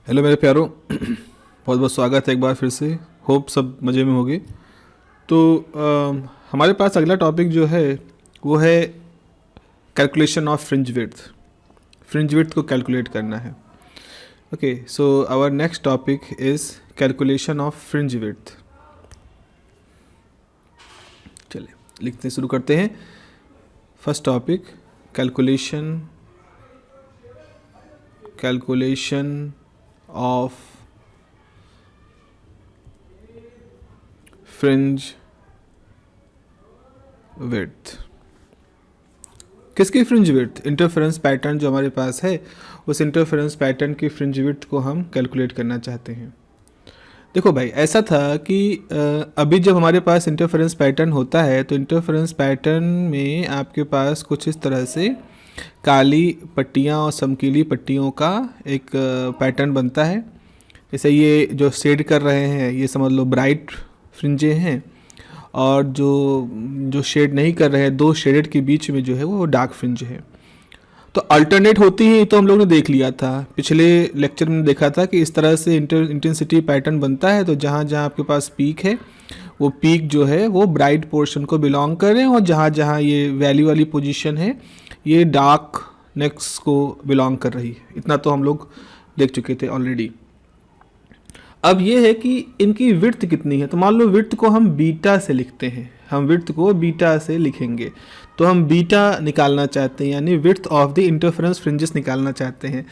Hello मेरे प्यारों, बहुत बहुत स्वागत है एक बार फिर से। होप सब मज़े में होगे। तो हमारे पास अगला टॉपिक जो है वो है calculation of fringe width. Fringe width को कैलकुलेट करना है। Okay, so our next topic is calculation of fringe width. चलिए लिखते शुरू करते हैं। First topic, calculation of fringe width. किसकी फ्रिंज विड्थ? इंटरफेरेंस पैटर्न जो हमारे पास है, उस इंटरफेरेंस पैटर्न की फ्रिंज विड्थ को हम कैलकुलेट करना चाहते हैं। देखो भाई, ऐसा था कि अभी जब हमारे पास इंटरफेरेंस पैटर्न होता है तो इंटरफेरेंस पैटर्न में आपके पास कुछ इस तरह से काली पट्टियाँ और चमकीली पट्टियों का एक पैटर्न बनता है। जैसे ये जो शेड कर रहे हैं ये समझ लो ब्राइट फ्रिंजें हैं, और जो शेड नहीं कर रहे हैं, दो शेडेड के बीच में जो है वो डार्क फ्रिंज है। तो अल्टरनेट होती है, तो हम लोग ने देख लिया था पिछले लेक्चर में, देखा था कि इस तरह से इंटेंसिटी पैटर्न बनता है। तो जहाँ जहाँ आपके पास पीक है वो पीक जो है वो ब्राइट पोर्शन को बिलोंग कर रहे हैं, और जहाँ जहाँ ये वैली वाली पोजीशन है ये डार्क नेक्स को बिलोंग कर रही है। इतना तो हम लोग देख चुके थे ऑलरेडी। अब ये है कि इनकी विड्थ कितनी है। तो मान लो विड्थ को हम बीटा से लिखते हैं, हम विड्थ को बीटा से लिखेंगे। तो हम बीटा निकालना चाहते हैं, यानी width of the interference fringes निकालना चाहते हैं।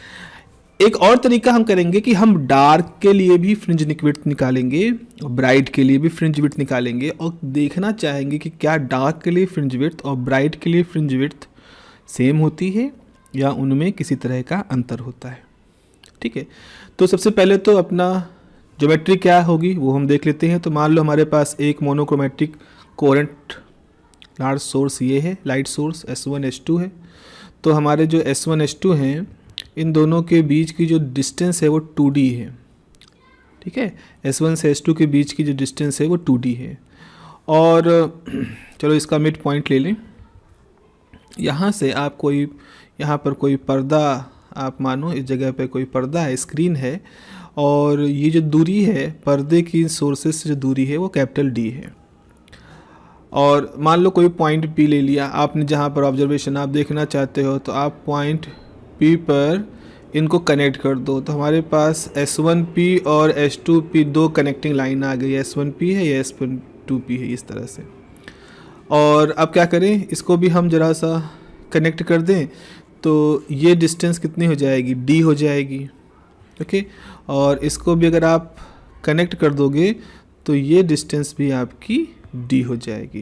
एक और तरीका हम करेंगे कि हम डार्क के लिए भी फ्रिंज विड्थ निकालेंगे और ब्राइट के लिए भी फ्रिंज विड्थ निकालेंगे, और देखना चाहेंगे कि क्या डार्क के लिए फ्रिंज विड्थ और ब्राइट के लिए फ्रिंज विड्थ सेम होती है या उनमें किसी तरह का अंतर होता है। ठीक है, तो सबसे पहले तो अपना ज्योमेट्री क्या होगी वो हम देख लेते हैं। तो मान लो हमारे पास एक मोनोक्रोमेटिक कोहेरेंट लार्ज सोर्स ये है, लाइट सोर्स S1 S2 है। तो हमारे जो S1 S2 हैं, इन दोनों के बीच की जो डिस्टेंस है वो 2D है। ठीक है, S1 से S2 के बीच की जो डिस्टेंस है वो 2D है। और चलो इसका मिड पॉइंट ले लें। यहाँ से आप कोई, यहाँ पर कोई पर्दा आप मानो, इस जगह पे कोई पर्दा है, स्क्रीन है, और ये जो दूरी है पर्दे की सोर्सेस से जो दूरी है वो कैपिटल D है। और मान लो कोई पॉइंट P ले लिया आपने, जहाँ पर ऑब्जर्वेशन आप देखना चाहते हो, तो आप पॉइंट P पर इनको कनेक्ट कर दो। तो हमारे पास S1P और S2P दो कनेक्टिंग लाइन आ गई, S1P है या S2P है, इस तरह से। और अब क्या करें, इसको भी हम ज़रा सा कनेक्ट कर दें, तो ये डिस्टेंस कितनी हो जाएगी? D हो जाएगी। ओके, और इसको भी अगर आप कनेक्ट कर दोगे तो ये डिस्टेंस भी आपकी D हो जाएगी।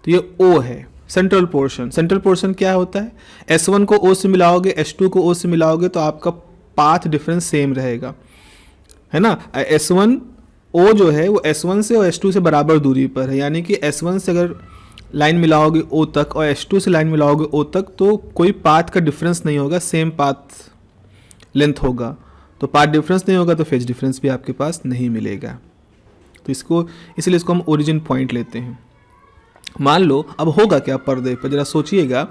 तो ये O है, सेंट्रल पोर्शन। सेंट्रल पोर्शन क्या होता है? S1 को O से मिलाओगे, S2 को O से मिलाओगे तो आपका पाथ डिफरेंस सेम रहेगा, है ना। S1 O जो है वो S1 से और S2 से बराबर दूरी पर है, यानी कि S1 से अगर लाइन मिलाओगे O तक और S2 से लाइन मिलाओगे O तक तो कोई पाथ का डिफरेंस नहीं होगा, सेम पाथ लेंथ होगा। तो पाथ डिफरेंस नहीं होगा तो फेज डिफरेंस भी आपके पास नहीं मिलेगा। तो इसको, इसलिए इसको हम ओरिजिन पॉइंट लेते हैं। मान लो अब होगा क्या पर्दे पर, जरा सोचिएगा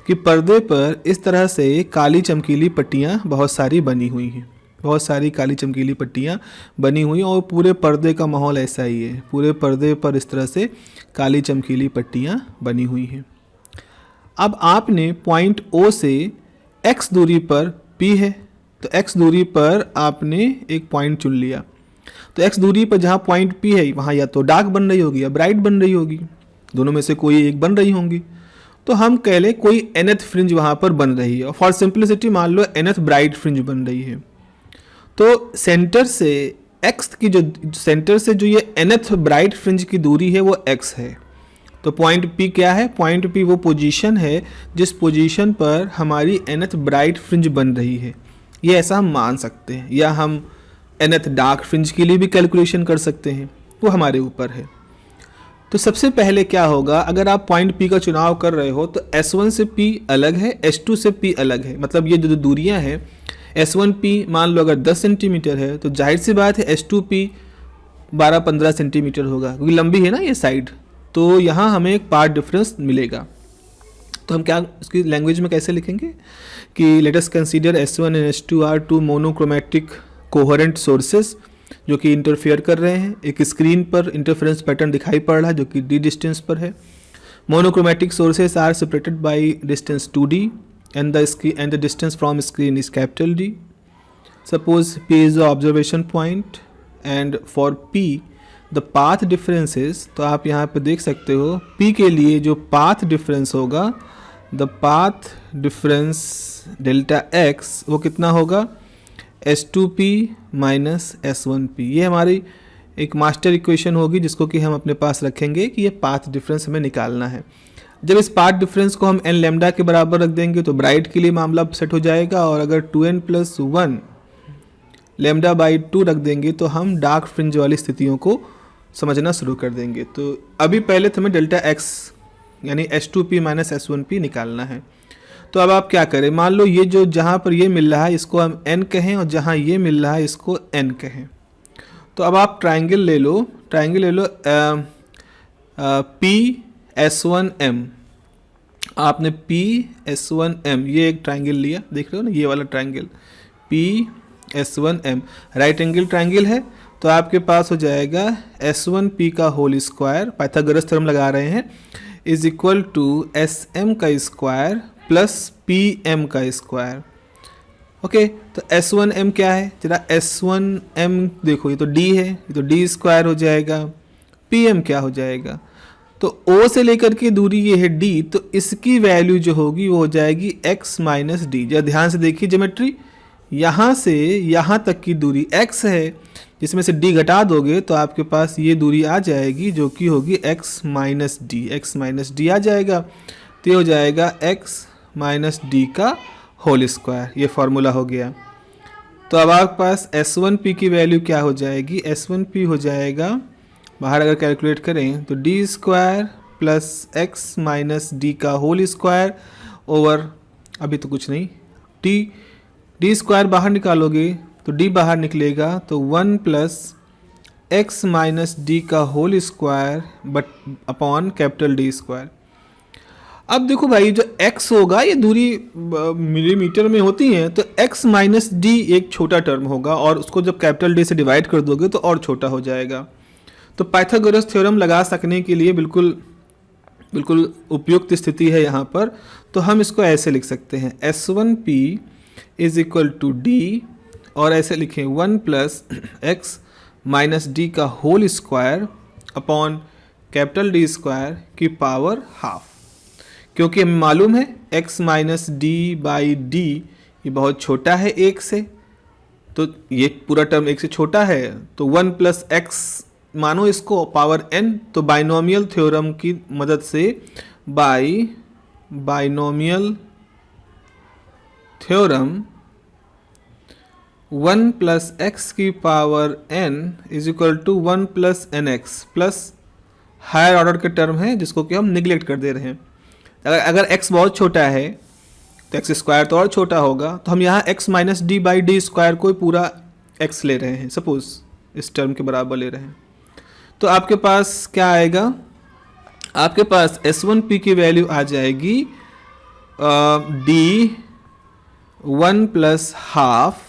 कि पर्दे पर इस तरह से काली चमकीली पट्टियाँ बहुत सारी बनी हुई हैं, बहुत सारी काली चमकीली पट्टियाँ बनी हुई, और पूरे पर्दे का माहौल ऐसा ही है। पूरे पर्दे पर इस तरह से काली चमकीली पट्टियाँ बनी हुई हैं। अब आपने पॉइंट O से X दूरी पर P है, तो X दूरी पर आपने एक पॉइंट चुन लिया। तो X दूरी पर जहाँ पॉइंट P है वहाँ या तो डार्क बन रही होगी या ब्राइट बन रही होगी, दोनों में से कोई एक बन रही होंगी। तो हम कह लें कोई nth फ्रिंज वहाँ पर बन रही है, और फॉर सिंपलिसिटी मान लो nth ब्राइट फ्रिंज बन रही है। तो सेंटर से X की जो सेंटर से जो ये nth ब्राइट फ्रिंज की दूरी है वो X है। तो पॉइंट P क्या है? पॉइंट P वो पोजीशन है जिस पोजीशन पर हमारी nth ब्राइट फ्रिंज बन रही है। ये ऐसा हम मान सकते हैं, या हम nth डार्क फ्रिंज के लिए भी कैलकुलेशन कर सकते हैं, वो हमारे ऊपर है। तो सबसे पहले क्या होगा, अगर आप पॉइंट P का चुनाव कर रहे हो तो S1 से P अलग है, S2 से P अलग है। मतलब ये जो दूरियां हैं, S1P मान लो अगर 10 सेंटीमीटर है तो जाहिर सी बात है S2P 12-15 सेंटीमीटर होगा, क्योंकि लंबी है ना ये साइड। तो यहाँ हमें एक पार्ट डिफरेंस मिलेगा। तो हम क्या इसकी लैंग्वेज में कैसे लिखेंगे कि let us consider S1 and S2 are two monochromatic coherent sources जो कि इंटरफेयर कर रहे हैं। एक स्क्रीन पर इंटरफेरेंस पैटर्न दिखाई पड़ रहा है जो कि d डिस्टेंस पर है। Monochromatic sources are separated by distance 2d and the distance from screen is capital D. Suppose P is the observation point and for P the path difference is, तो आप यहाँ पे देख सकते हो P के लिए जो path difference होगा, the path difference delta x वो कितना होगा, S2P माइनस S1P। ये हमारी एक मास्टर इक्वेशन होगी जिसको कि हम अपने पास रखेंगे कि ये पाथ डिफरेंस हमें निकालना है। जब इस पाथ डिफरेंस को हम n लैम्डा के बराबर रख देंगे तो ब्राइट के लिए मामला सेट हो जाएगा, और अगर 2n प्लस 1 लैम्डा बाई 2 रख देंगे तो हम डार्क फ्रिंज वाली स्थितियों को समझना शुरू कर देंगे। तो अभी पहले तो हमें डेल्टा x यानी S2P माइनस S1P निकालना है। तो अब आप क्या करें, मान लो ये जो जहाँ पर ये मिल रहा है इसको हम n कहें और जहाँ ये मिल रहा है इसको n कहें। तो अब आप ट्राइंगल ले लो PS1M। आपने PS1M ये एक ट्राइंगल लिया, देख रहे हो ना, ये वाला triangle PS1M right angle triangle है। तो आपके पास हो जाएगा S1P का होल स्क्वायर, पाइथागोरस थ्योरम लगा रहे हैं, इज इक्वल टू SM का स्क्वायर प्लस PM का स्क्वायर। ओके तो S1M क्या है, जरा S1M देखो, ये तो D है, ये तो D स्क्वायर हो जाएगा। PM क्या हो जाएगा, तो O से लेकर के दूरी ये है D, तो इसकी वैल्यू जो होगी वो हो जाएगी x माइनस डी। जरा ध्यान से देखिए ज्योमेट्री, यहाँ से यहाँ तक की दूरी x है, जिसमें से d घटा दोगे तो आपके पास ये दूरी आ जाएगी जो कि होगी x माइनस डी आ जाएगा। तो ये हो जाएगा x माइनस डी का होल स्क्वायर, ये फॉर्मूला हो गया। तो अब आपके पास S1P की वैल्यू क्या हो जाएगी, S1P हो जाएगा, बाहर अगर कैलकुलेट करें तो D square plus x minus D का होल स्क्वायर ओवर, अभी तो कुछ नहीं, डी स्क्वायर बाहर निकालोगे तो डी बाहर निकलेगा, तो 1 प्लस एक्स माइनस डी का whole square but upon capital D square. अब देखो भाई जो x होगा ये दूरी मिलीमीटर में होती है, तो x माइनस डी एक छोटा टर्म होगा और उसको जब कैपिटल डी से डिवाइड कर दोगे तो और छोटा हो जाएगा। तो पाइथागोरस थ्योरम लगा सकने के लिए बिल्कुल उपयुक्त स्थिति है यहाँ पर। तो हम इसको ऐसे लिख सकते हैं, S1P is equal to D, और ऐसे लिखें 1 प्लस एक्स माइनस डी का whole square upon capital D square की पावर हाफ। क्योंकि हमें मालूम है x minus D by D ये बहुत छोटा है 1 से, तो ये पूरा टर्म 1 से छोटा है, तो 1 प्लस एक्स मानो इसको पावर n। तो बाइनोमियल थ्योरम की मदद से बाइनोमियल थ्योरम 1 प्लस एक्स की power n is equal to 1 plus n x plus higher order के टर्म है जिसको कि हम निगलेक्ट कर दे रहे हैं। अगर x बहुत छोटा है तो एक्स स्क्वायर तो और छोटा होगा, तो हम यहाँ x minus D by d square को पूरा x ले रहे हैं, सपोज इस टर्म के बराबर ले रहे हैं। तो आपके पास क्या आएगा, आपके पास S1P की वैल्यू आ जाएगी d 1 plus half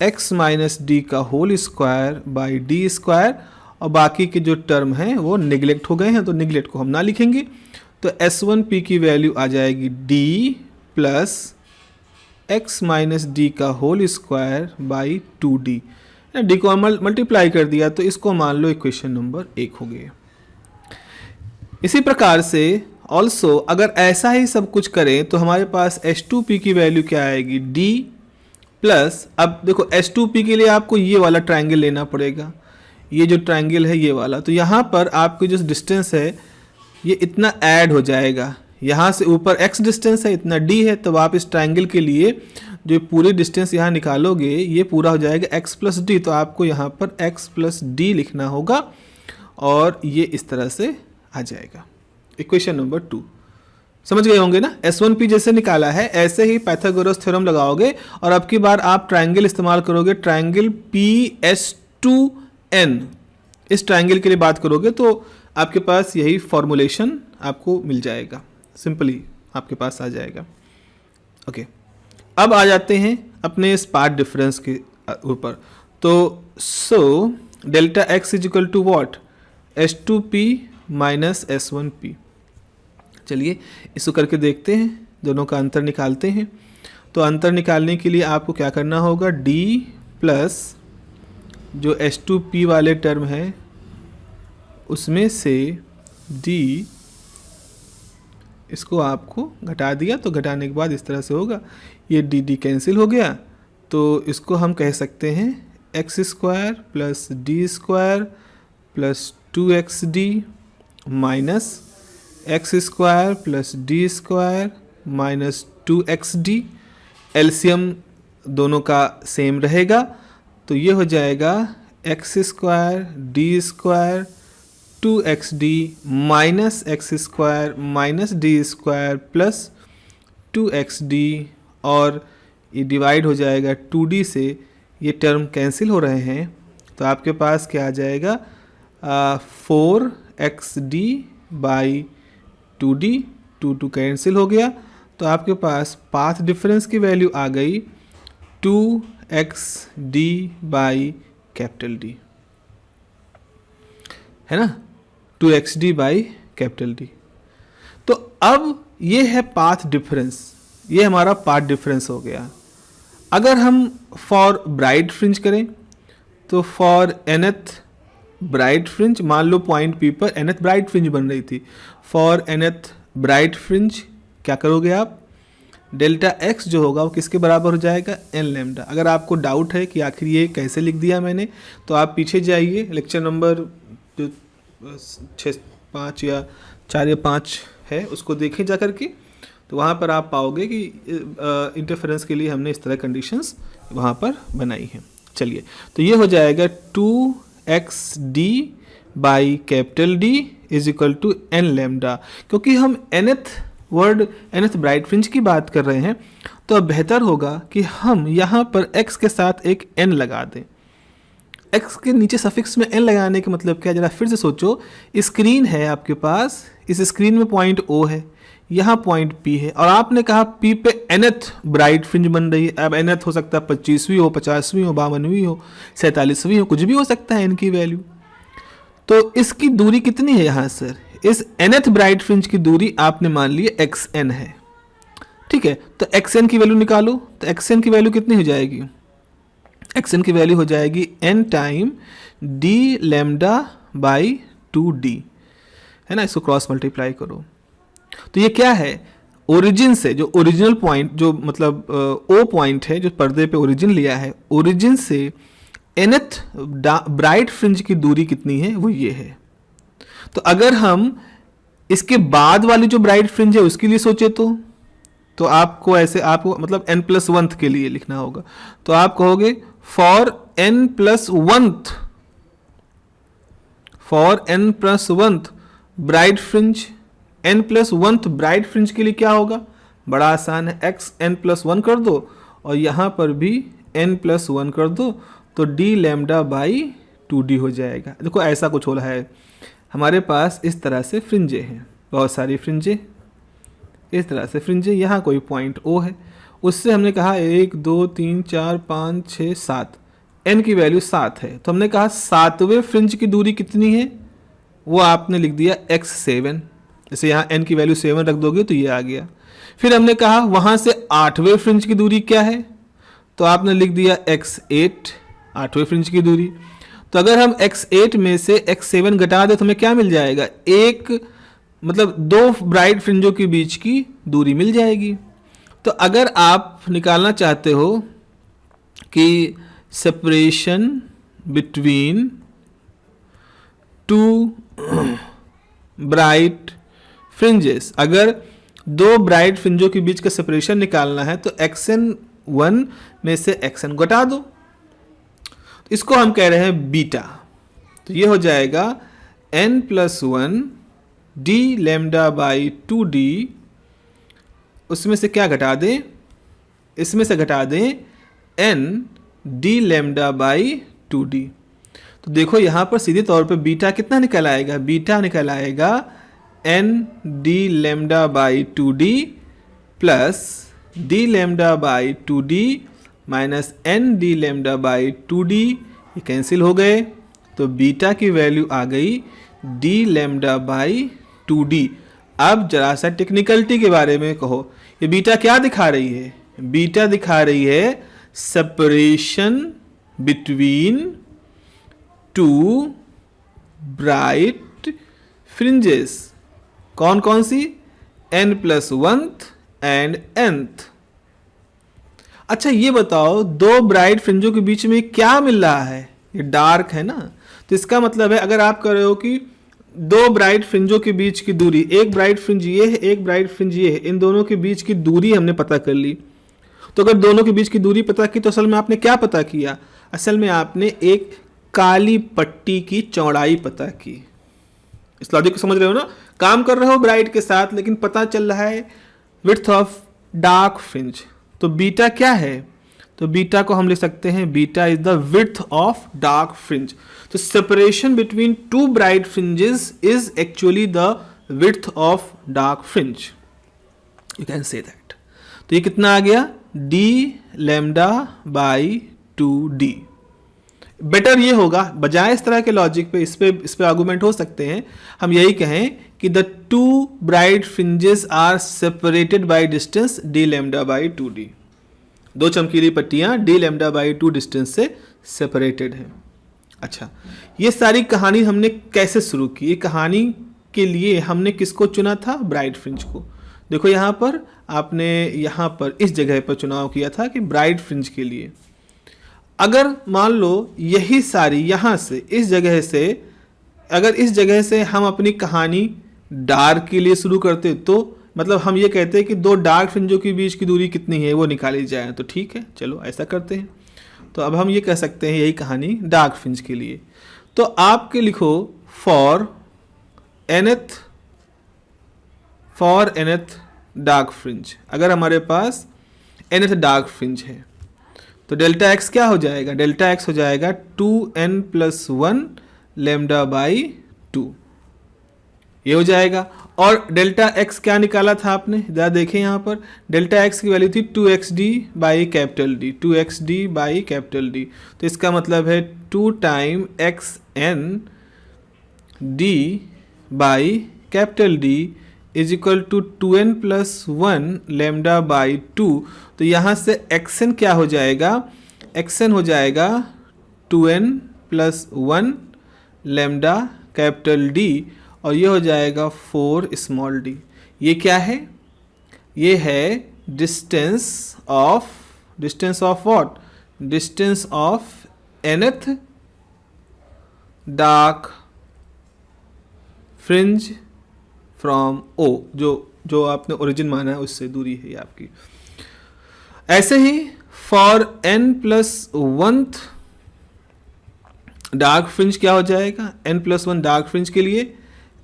x minus D का whole square by d square, और बाकी के जो टर्म हैं वो निगलेक्ट हो गए हैं तो निगलेक्ट को हम ना लिखेंगे। तो S1P की वैल्यू आ जाएगी d plus x minus D का whole square by 2d। D को मल्टीप्लाई कर दिया तो इसको मान लो इक्वेशन नंबर 1 हो गया। इसी प्रकार से ऑल्सो अगर ऐसा ही सब कुछ करें तो हमारे पास H2P की वैल्यू क्या आएगी, d प्लस, अब देखो H2P के लिए आपको ये वाला ट्राइंगल लेना पड़ेगा, ये जो ट्राइंगल है ये वाला। तो यहाँ पर आपकी जो डिस्टेंस है ये इतना ऐड हो जाएगा, यहाँ से ऊपर x डिस्टेंस है, इतना d है, तब आप इस ट्राइंगल के लिए जो पूरी डिस्टेंस यहाँ निकालोगे ये पूरा हो जाएगा x प्लस डी। तो आपको यहाँ पर x प्लस डी लिखना होगा और ये इस तरह से आ जाएगा इक्वेशन नंबर 2। समझ गए होंगे ना, S1P जैसे निकाला है ऐसे ही पाइथागोरस थ्योरम लगाओगे और अब की बार आप ट्राइंगल इस्तेमाल करोगे, ट्राइंगल PS2N, इस ट्राइंगल के लिए बात करोगे तो आपके पास यही फॉर्मूलेशन आपको मिल जाएगा, सिंपली आपके पास आ जाएगा। ओके, अब आ जाते हैं अपने इस पाथ डिफरेंस के ऊपर। तो so delta x is equal to what, S2P minus S1P। चलिए इसको करके देखते हैं, दोनों का अंतर निकालते हैं। तो अंतर निकालने के लिए आपको क्या करना होगा, D प्लस जो S2P वाले टर्म है उसमें से D, इसको आपको घटा दिया, तो घटाने के बाद इस तरह से होगा, ये D कैंसिल हो गया। तो इसको हम कह सकते हैं x square plus D square plus 2XD minus x square plus D square minus 2XD। LCM दोनों का सेम रहेगा, तो ये हो जाएगा x square D square 2XD minus x square minus D square plus 2XD, और ये डिवाइड हो जाएगा 2D से, ये टर्म कैंसिल हो रहे हैं। तो आपके पास क्या आ जाएगा, 4XD बाई 2D, 2 कैंसिल हो गया। तो आपके पास पाथ डिफरेंस की वैल्यू आ गई 2XD बाई कैपिटल D, है ना, 2XD बाई कैपिटल D। तो अब ये है पाथ डिफरेंस, ये हमारा पाथ डिफरेंस हो गया। अगर हम फॉर ब्राइट फ्रिंज करें तो फॉर nth ब्राइट फ्रिंज, मान लो पॉइंट P पर nth ब्राइट फ्रिंज बन रही थी, फॉर nth ब्राइट फ्रिंज क्या करोगे आप, डेल्टा x जो होगा वो किसके बराबर हो जाएगा, n लैम्डा। अगर आपको डाउट है कि आखिर ये कैसे लिख दिया मैंने, तो आप पीछे जाइए, लेक्चर नंबर 5 या 4 या 5 है, उसको देखें जा करके, तो वहाँ पर आप पाओगे कि इंटरफेरेंस के लिए हमने इस तरह कंडीशंस वहाँ पर बनाई हैं। चलिए, तो ये हो जाएगा 2XD by capital D is equal to n lambda. क्योंकि हम nth ब्राइट फ्रिंज की बात कर रहे हैं, तो अब बेहतर होगा कि हम यहाँ पर x के साथ एक n लगा दें। x के नीचे सफिक्स में n लगाने का मतलब क्या, जरा फिर से सोचो, स्क्रीन है आपके पास, इस स्क्रीन में पॉइंट O है, यहाँ पॉइंट P है, और आपने कहा P पे nth ब्राइट फ्रिंज बन रही है। अब nth हो सकता है 25वीं हो, 50वीं हो, 52वीं हो, 47वीं हो, कुछ भी हो सकता है इनकी वैल्यू। तो इसकी दूरी कितनी है यहाँ सर, इस nth ब्राइट फ्रिंज की दूरी आपने मान ली xn है, ठीक है। तो xn की वैल्यू निकालो, तो xn की वैल्यू कितनी हो जाएगी, xn की वैल्यू हो जाएगी n time d lambda by 2d, है ना। इसको क्रॉस मल्टीप्लाई करो, तो ये क्या है, ओरिजिन से जो ओरिजिनल पॉइंट, जो मतलब ओ पॉइंट है जो पर्दे पे ओरिजिन लिया है, ओरिजिन से nth ब्राइट फ्रिंज की दूरी कितनी है, वो ये है। तो अगर हम इसके बाद वाली जो ब्राइट फ्रिंज है उसके लिए सोचे तो आपको ऐसे, आपको मतलब n+1 के लिए लिखना होगा। तो आप कहोगे for n+1 bright fringe, n+1 bright fringe के लिए क्या होगा, बड़ा आसान है, x n+1 कर दो और यहाँ पर भी n+1 कर दो, तो d लैम्डा बाई 2d हो जाएगा। देखो ऐसा कुछ हो रहा है, हमारे पास इस तरह से फ्रिंजे हैं, बहुत सारी फ्रिंजे, इस तरह से फ्रिंजे, यहाँ कोई पॉइंट O है, उससे हमने कहा 1 2 3 4 5 6 7, n की वैल्यू 7 है, तो हमने कहा 7वें फ्रिंज की दूरी कितनी है, वो आपने लिख दिया x7, जैसे यहाँ n की वैल्यू 7 रख दोगे तो ये आ गया। फिर हमने कहा वहाँ से 8वें फ्रिंज की दूरी क्या है, तो आपने लिख दिया x8, 8वें फ्रिंज की दूरी। तो अगर हम x8 में से x7 घटा दें तो हमें क्या मिल जाएगा, एक मतलब 2 ब्राइट फ्रिंजों के बीच की दूरी मिल जाएगी। तो अगर आप निकालना चाहते हो कि सेपरेशन बिटवीन 2 ब्राइट फ्रिंजेस, अगर 2 ब्राइट फ्रिंजों के बीच का सेपरेशन निकालना है तो xn1 में से xn घटा दो, तो इसको हम कह रहे हैं बीटा। तो ये हो जाएगा n+1 d lambda by 2d, उसमें से क्या घटा दें, इसमें से घटा दें n d lambda by 2d। तो देखो यहाँ पर सीधे तौर पे बीटा कितना निकल आएगा, बीटा निकल आएगा n d lambda by 2d plus d lambda by 2d minus n d lambda by 2d, ये कैंसिल हो गए, तो बीटा की वैल्यू आ गई डी लेमडा बाई 2d। अब जरा सा टेक्निकलिटी के बारे में कहो, ये बीटा क्या दिखा रही है? बीटा दिखा रही है separation between two bright fringes. कौन कौन सी? n+1th and nth। अच्छा ये बताओ, दो ब्राइट फ्रिंजों के बीच में क्या मिल रहा है? ये डार्क है ना, तो इसका मतलब है अगर आप कह रहे हो कि दो ब्राइट फ्रिंजों के बीच की दूरी, एक ब्राइट फ्रिंज ये है, एक ब्राइट फ्रिंज ये है, इन दोनों के बीच की दूरी हमने पता कर ली। तो अगर दोनों के बीच की दूरी पता की तो असल में आपने क्या पता किया? असल में आपने एक काली पट्टी की चौड़ाई पता की। इस लॉजिक को समझ रहे हो ना? काम कर रहे हो ब्राइट के साथ, लेकिन पता चल रहा है विड्थ ऑफ डार्क फ्रिंज। तो बीटा क्या है? तो बीटा को हम लिख सकते हैं beta is the width of dark fringe. तो separation between two bright fringes is actually the width of dark fringe, you can say that. तो ये कितना आ गया? D lambda by 2d। Better ये होगा, बजाय इस तरह के लॉजिक पे इस पे आर्गुमेंट हो सकते हैं, हम यही कहें कि the two bright fringes are separated by distance D lambda by 2d। दो चमकीली पट्टियां डी लेमडा बाई 2 डिस्टेंस से सेपरेटेड हैं। अच्छा, ये सारी कहानी हमने कैसे शुरू की? ये कहानी के लिए हमने किसको चुना था? ब्राइट फ्रिंज को। देखो यहाँ पर आपने यहाँ पर इस जगह पर चुनाव किया था कि ब्राइट फ्रिंज के लिए। अगर मान लो यही सारी यहाँ से इस जगह से, अगर इस जगह से हम अपनी कहानी डार्क के लिए शुरू करते, तो मतलब हम ये कहते हैं कि दो डार्क फ्रिंजों के बीच की दूरी कितनी है वो निकाली जाए, तो ठीक है चलो ऐसा करते हैं। तो अब हम ये कह सकते हैं यही कहानी डार्क फ्रिंज के लिए। तो आपके लिखो फॉर nth डार्क फ्रिंज। अगर हमारे पास nth डार्क फ्रिंज है तो डेल्टा एक्स क्या हो जाएगा? डेल्टा एक्स हो जाएगा 2n+1 लेमडा बाई 2, ये हो जाएगा। और डेल्टा एक्स क्या निकाला था आपने? ज़रा देखें यहाँ पर, डेल्टा एक्स की वैल्यू थी 2xd by capital D, 2xd by capital D. तो इसका मतलब है 2 time xn d by capital D is equal to 2n+1 lambda by 2। तो यहाँ से xn क्या हो जाएगा? xn हो जाएगा 2n+1 लेमडा कैपिटल डी, और ये हो जाएगा 4 स्मॉल डी। ये क्या है? ये है distance of what? Distance of nth dark fringe from O, जो आपने ओरिजिन माना है उससे दूरी है ये आपकी। ऐसे ही फॉर n+1 डार्क फ्रिंज क्या हो जाएगा? n+1 डार्क फ्रिंज के लिए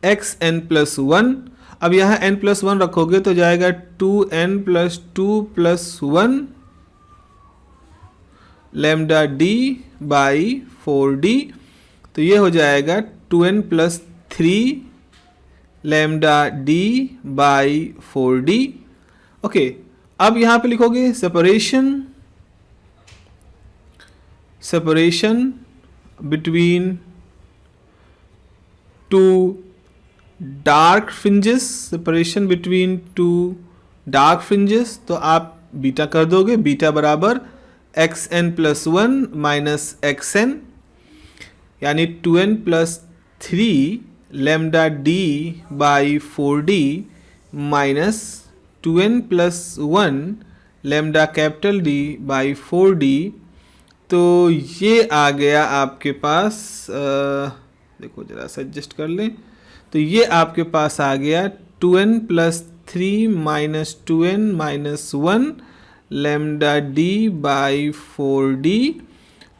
xn+1। अब यहाँ n+1 रखोगे तो जाएगा 2n+2+1 lambda D by 4d। तो ये हो जाएगा 2n+3 lambda D by 4d। Okay, अब यहाँ पे लिखोगे separation between to dark fringes, separation between to dark fringes. तो आप बीटा कर दोगे, बीटा बराबर xn+1 माइनस xn, यानी 2n+3 lambda D by 4d minus 2n+1 lambda capital D by 4d। तो ये आ गया आपके पास, देखो जरा सा एडजस्ट कर लें, तो ये आपके पास आ गया 2n+3 minus 2n-1 lambda D by 4d।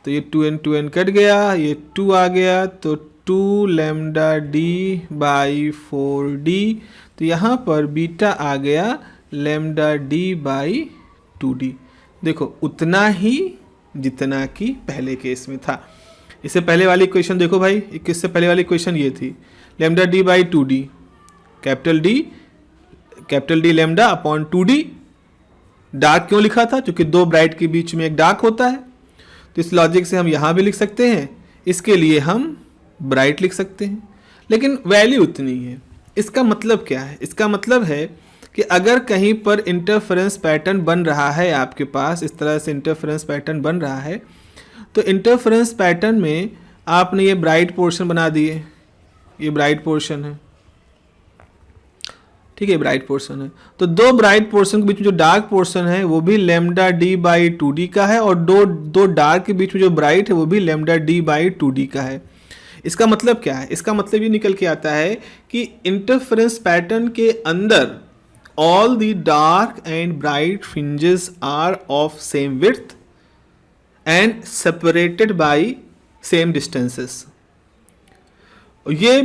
तो ये 2n कट गया, ये 2 आ गया, तो 2 लेमडा डी बाई 4d। तो यहाँ पर बीटा आ गया लेमडा डी बाई 2d। देखो उतना ही जितना कि पहले केस में था। इससे पहले वाली इक्वेशन देखो भाई, इससे पहले वाली इक्वेशन ये थी lambda D by 2d, capital D lambda upon 2d dark क्यों लिखा था? क्योंकि दो ब्राइट के बीच में एक डार्क होता है। तो इस लॉजिक से हम यहाँ भी लिख सकते हैं, इसके लिए हम ब्राइट लिख सकते हैं, लेकिन वैल्यू उतनी है। इसका मतलब क्या है? इसका मतलब है कि अगर कहीं पर इंटरफेरेंस पैटर्न बन रहा है, आपके पास इस तरह से इंटरफेरेंस पैटर्न बन रहा है, तो इंटरफेरेंस पैटर्न में आपने ये ब्राइट पोर्शन बना दिए, ये ब्राइट पोर्शन है, ठीक है, ब्राइट पोर्शन है। तो दो ब्राइट पोर्शन के बीच में जो डार्क पोर्शन है वो भी लेमडा डी बाई 2d का है, और दो डार्क के बीच में जो ब्राइट है वो भी लेमडा डी बाई 2d का है। इसका मतलब क्या है? इसका मतलब ये निकल के आता है कि इंटरफेरेंस पैटर्न के अंदर all the dark and bright fringes are of same width and separated by same distances. ये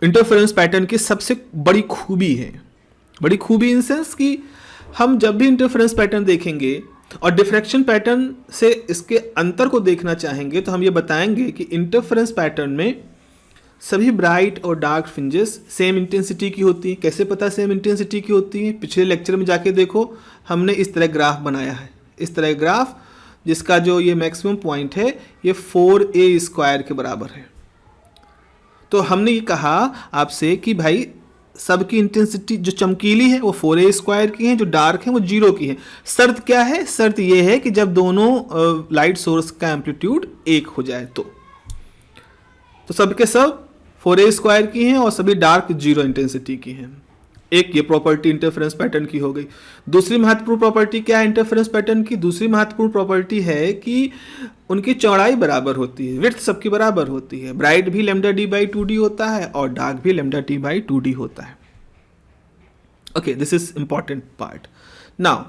इंटरफेरेंस पैटर्न की सबसे बड़ी खूबी है। बड़ी खूबी इन सेंस कि हम जब भी इंटरफेरेंस पैटर्न देखेंगे और डिफ्रैक्शन पैटर्न से इसके अंतर को देखना चाहेंगे, तो हम ये बताएंगे कि इंटरफेरेंस पैटर्न में सभी ब्राइट और डार्क फ्रिंजेस सेम इंटेंसिटी की होती हैं। कैसे पता सेम इंटेंसिटी की होती है? पिछले लेक्चर में जाके देखो, हमने इस तरह ग्राफ बनाया है, इस तरह ग्राफ, जिसका जो ये मैक्सिमम पॉइंट है ये 4a² के बराबर है। तो हमने ये कहा आपसे कि भाई सबकी इंटेंसिटी जो चमकीली है वो 4a² की है, जो डार्क है वो 0 की है। शर्त क्या है? शर्त ये है कि जब दोनों लाइट सोर्स का एम्पलीट्यूड 1 हो जाए तो सबके सब 4a² की हैं और सभी डार्क 0 इंटेंसिटी की हैं। एक ये प्रॉपर्टी इंटरफेरेंस पैटर्न की हो गई। दूसरी महत्वपूर्ण प्रॉपर्टी क्या है इंटरफेरेंस पैटर्न की? दूसरी महत्वपूर्ण प्रॉपर्टी है कि उनकी चौड़ाई बराबर होती है, विड्थ सबकी बराबर होती है। ब्राइट भी लेमडा डी बाई 2d होता है और डार्क भी लेमडा डी बाई 2d होता है। Okay, this is important part. Now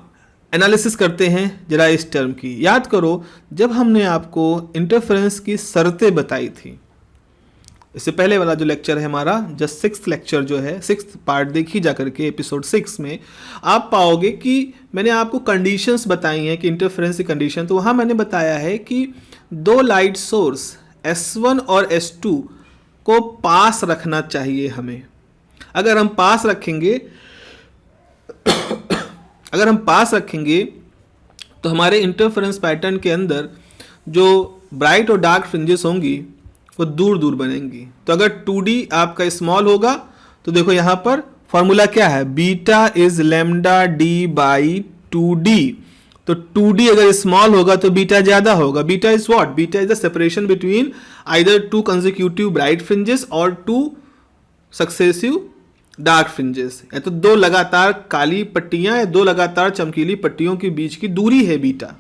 analysis करते हैं जरा इस टर्म की। याद करो, जब हमने आपको इंटरफेरेंस की शर्तें बताई थी, इससे पहले वाला जो लेक्चर है हमारा, जस्ट 6th लेक्चर जो है, 6th पार्ट देखिए जा करके एपिसोड 6 में आप पाओगे कि मैंने आपको कंडीशंस बताई हैं कि इंटरफेरेंस की कंडीशन। तो वहाँ मैंने बताया है कि दो लाइट सोर्स S1 और S2 को पास रखना चाहिए हमें। अगर हम पास रखेंगे तो हमारे इंटरफेरेंस पैटर्न के अंदर जो ब्राइट और डार्क फ्रिंजेस होंगी वो दूर दूर बनेंगी। तो अगर 2d आपका स्मॉल होगा तो देखो यहाँ पर फॉर्मूला क्या है, beta is lambda D by 2d। तो 2d अगर स्मॉल होगा तो बीटा ज्यादा होगा। Beta is what? Beta is the separation between either 2 consecutive bright fringes और 2 सक्सेसिव डार्क फ्रिंजेस। या तो दो लगातार काली पट्टियां या दो लगातार चमकीली पट्टियों के बीच की दूरी है बीटा,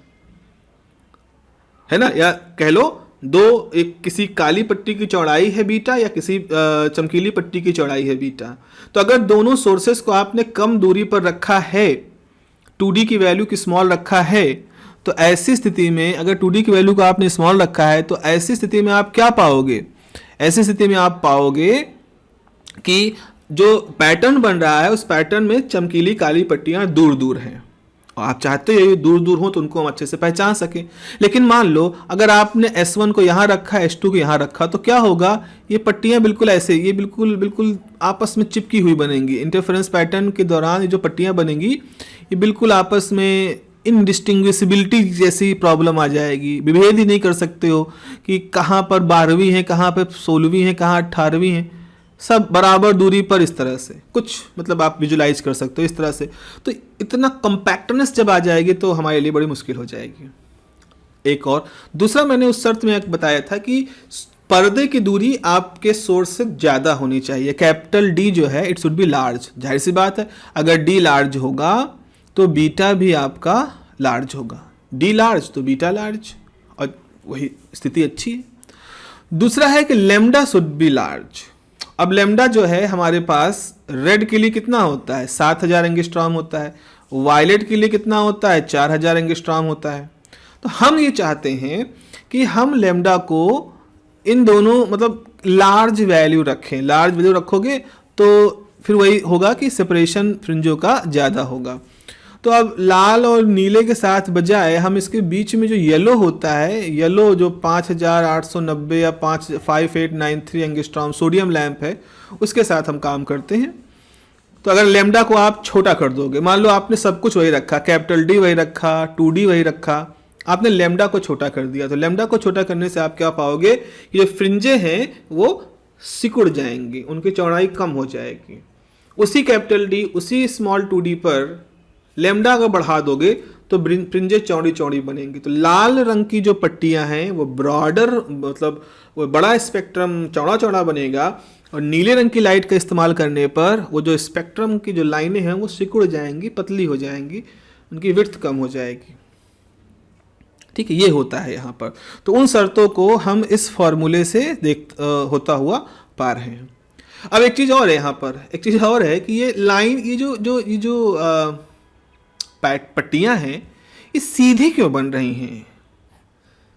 है ना? या कह लो एक किसी काली पट्टी की चौड़ाई है बीटा या किसी चमकीली पट्टी की चौड़ाई है बीटा। तो अगर दोनों सोर्सेस को आपने कम दूरी पर रखा है, 2d की वैल्यू की स्मॉल रखा है, तो ऐसी स्थिति में अगर 2d की वैल्यू को आपने स्मॉल रखा है तो ऐसी स्थिति में आप क्या पाओगे? ऐसी स्थिति में आप पाओगे कि जो पैटर्न बन रहा है उस पैटर्न में चमकीली काली पट्टियां दूर दूर हैं, और आप चाहते हो ये दूर दूर हो तो उनको हम अच्छे से पहचान सकें। लेकिन मान लो अगर आपने S1 को यहाँ रखा, S2 को यहाँ रखा, तो क्या होगा? ये पट्टियां बिल्कुल ऐसे, ये बिल्कुल आपस में चिपकी हुई बनेंगी। इंटरफेरेंस पैटर्न के दौरान ये जो पट्टियां बनेंगी ये बिल्कुल आपस में इनडिस्टिंग्विशिबिलिटी जैसी प्रॉब्लम आ जाएगी। विभेद ही नहीं कर सकते हो कि कहाँ पर 12वीं है, कहाँ पर 16वीं है, कहाँ 18वीं है। सब बराबर दूरी पर इस तरह से कुछ मतलब आप विजुलाइज कर सकते हो इस तरह से। तो इतना कम्पैक्टनेस जब आ जाएगी तो हमारे लिए बड़ी मुश्किल हो जाएगी। एक और दूसरा मैंने उस शर्त में बताया था कि पर्दे की दूरी आपके सोर्स से ज़्यादा होनी चाहिए। कैपिटल D जो है इट शुड बी लार्ज। जाहिर सी बात है, अगर D लार्ज होगा तो बीटा भी आपका लार्ज होगा। D लार्ज तो बीटा लार्ज, और वही स्थिति अच्छी है। दूसरा है कि लेमडा शुड बी लार्ज। अब लेमडा जो है हमारे पास रेड के लिए कितना होता है? 7000 एंगस्ट्रॉम होता है। वायलेट के लिए कितना होता है? 4000 एंगस्ट्रॉम होता है। तो हम ये चाहते हैं कि हम लेमडा को इन दोनों मतलब लार्ज वैल्यू रखें। लार्ज वैल्यू रखोगे तो फिर वही होगा कि सेपरेशन फ्रिंजों का ज़्यादा होगा। तो अब लाल और नीले के साथ बजाय हम इसके बीच में जो येलो होता है, येलो जो 5890 या 5893 एंगस्ट्रॉम सोडियम लैंप है, उसके साथ हम काम करते हैं। तो अगर लेमडा को आप छोटा कर दोगे, मान लो आपने सब कुछ वही रखा, कैपिटल डी वही रखा, 2D वही रखा, आपने लेमडा को छोटा कर दिया, तो लेमडा को छोटा करने से आप क्या पाओगे कि जो फ्रिंजे हैं वो सिकुड़ जाएंगी, उनकी चौड़ाई कम हो जाएगी। उसी कैपिटल डी, उसी स्मॉल 2D पर लेमडा अगर बढ़ा दोगे तो फ्रिंजे चौड़ी चौड़ी बनेंगी। तो लाल रंग की जो पट्टियां हैं वो ब्रॉडर, मतलब वो बड़ा स्पेक्ट्रम चौड़ा चौड़ा बनेगा, और नीले रंग की लाइट का इस्तेमाल करने पर वो जो स्पेक्ट्रम की जो लाइनें हैं वो सिकुड़ जाएंगी, पतली हो जाएंगी, उनकी विड्थ कम हो जाएगी। ठीक है, ये होता है यहाँ पर। तो उन शर्तों को हम इस फॉर्मूले से होता हुआ पा रहे हैं। अब एक चीज़ और है यहाँ पर, एक चीज़ और है कि ये लाइन, ये जो पट्टियाँ हैं ये सीधी क्यों बन रही हैं?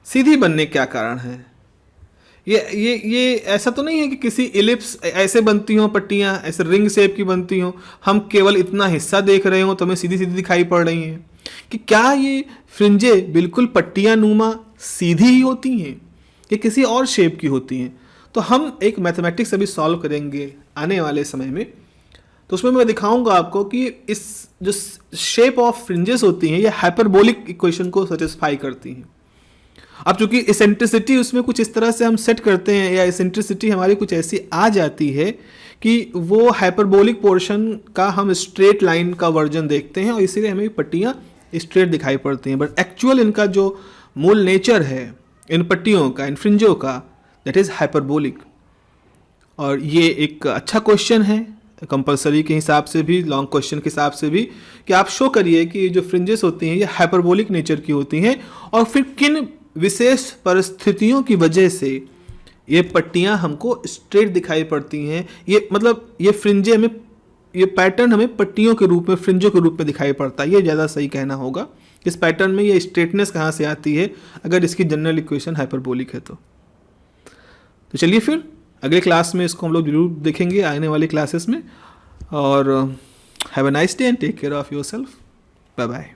सीधी बनने क्या कारण है? ये ऐसा तो नहीं है कि किसी इलिप्स ऐसे बनती हों पट्टियाँ, ऐसे रिंग शेप की बनती हों, हम केवल इतना हिस्सा देख रहे हो तो हमें सीधी सीधी दिखाई पड़ रही हैं, कि क्या ये फ्रिंजे बिल्कुल पट्टियाँ नुमा सीधी ही होती हैं कि किसी और शेप की होती हैं? तो हम एक मैथमेटिक्स अभी सॉल्व करेंगे आने वाले समय में, तो उसमें मैं दिखाऊंगा आपको कि इस जो शेप ऑफ फ्रिंजेस होती हैं ये हाइपरबोलिक इक्वेशन को सेटिस्फाई करती हैं। अब चूंकि इसेंट्रिसिटी उसमें कुछ इस तरह से हम सेट करते हैं, या इसेंट्रिसिटी हमारी कुछ ऐसी आ जाती है कि वो हाइपरबोलिक पोर्शन का हम स्ट्रेट लाइन का वर्जन देखते हैं, और इसीलिए हमें पट्टियाँ स्ट्रेट दिखाई पड़ती हैं। बट एक्चुअल इनका जो मूल नेचर है इन पट्टियों का, इन फ्रिंजों का, दैट इज़ हाइपरबोलिक। और ये एक अच्छा क्वेश्चन है कंपलसरी के हिसाब से भी, लॉन्ग क्वेश्चन के हिसाब से भी, कि आप शो करिए कि जो फ्रिंजेस होती हैं ये हाइपरबोलिक नेचर की होती हैं, और फिर किन विशेष परिस्थितियों की वजह से ये पट्टियां हमको स्ट्रेट दिखाई पड़ती हैं। ये मतलब ये फ्रिंजे हमें, ये पैटर्न हमें पट्टियों के रूप में, फ्रिंजों के रूप में दिखाई पड़ता है। ये ज़्यादा सही कहना होगा। इस पैटर्न में ये स्ट्रेटनेस कहाँ से आती है अगर इसकी जनरल इक्वेशन हाइपरबोलिक है तो चलिए फिर अगले क्लास में इसको हम लोग जरूर देखेंगे आने वाली क्लासेस में। और have a nice day and take care of yourself. Bye bye.